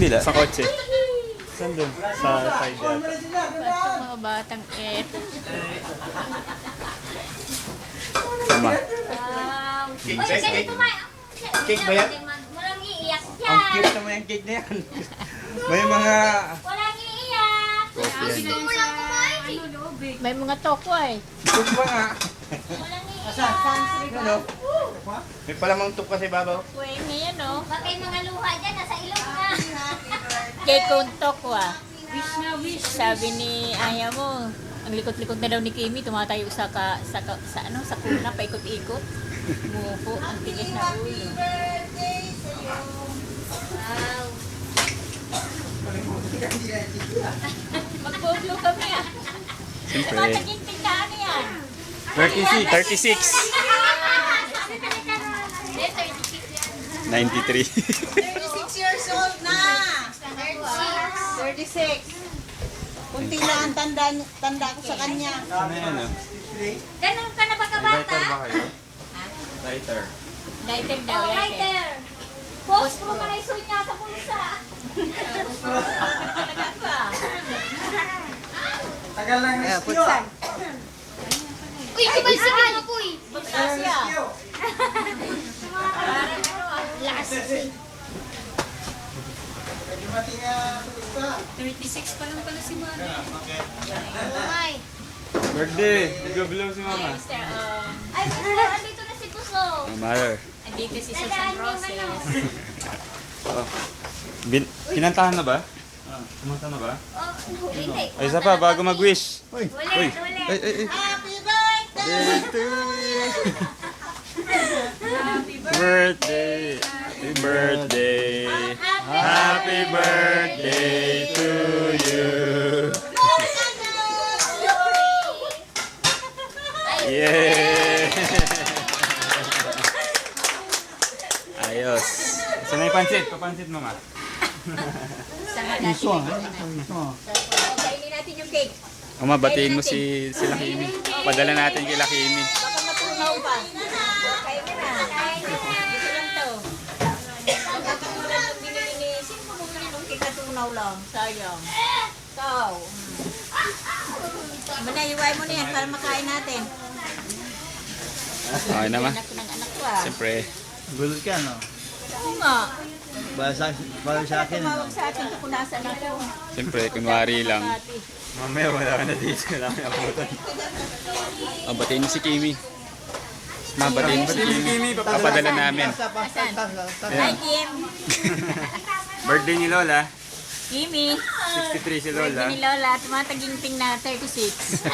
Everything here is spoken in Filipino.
kabila, sa kotse. Saan doon? Sa side yata. Ba't mga batang Tama. Wow. Cake, Uy, cake. ganito ba? Cake ba yan? Walang iiyak Ang yan. cute naman yung cake na yan. May mga... Walang iiyak. Coffee yan. Gusto mo lang kumain. May mga toko eh. Tuk ba nga? Walang iiyak. Ano? May palamang tuk kasi babaw. Pwede na yan oh. Baka yung mga luha dyan, nasa ilong na. Kay kung toko ah. Sabi ni Aya mo, ang likot-likot na daw ni Kimi, tumatayo sa kuna, paikot-ikot. Mupo, ang tigas na ulo. Wow. Magpuplo kami ah. Siyempre. Tumataginting ka ano yan? 36. 93. 36 years old na. 36. Kunti na ang tanda ko sa kanya. Ano yan ah? Ganun ka na ba Lighter kabata? ba kayo? Lighter. Lighter daw Oh, yan. right there. Post mo ka na iso niya sa pulsa. Talaga ba? Tagal lang Ayan, putsan. Uy, kumalsa ka na po eh. Magkasya. Parang ano ah. Last. 36 pa lang pala si Mami. Ay. Birthday! Nag-blow si mama. Mister, Ay, puso, andito na si Puso. Mother. andito si Susan Roses. Oh. Kinantahan na ba? Kumanta na ba? Oh, hindi. Ay, isa pa, bago mag-wish. Ulit, Uy. ulit. Ay. Happy birthday! Day to you. Birthday. Happy birthday. Happy birthday to you. Yeah. Ayos. Saan na yung pansit? Papansit mama. Kainin natin yung cake. Mama, batiin mo sila Kimi. Padala natin kay Kimi. Baka matunaw pa. Kainin na. Dito lang to. Magkakatunan ng binili ni... Sino mo bumili ng cake na tunaw lang? Sayang. Ikaw. Manayuway mo na yan para makain natin. Okay naman. Anak ng anak ko ah. Siyempre. Gulot ka, no? Oo nga. Para sa akin, no? Tumawag sa akin kung kunasan ako. Siyempre, kunwari lang. Pati. Mamaya wala ka na dito. Wala ka na abutan. Batiin mo si Kimi. Batiin mo si Kimi. Papadala namin. Asan? Hi, Ayan. Kim. Birthday ni Lola. Kimi. 63 si Birthday Lola. ni Lola. Tumataginting na 36.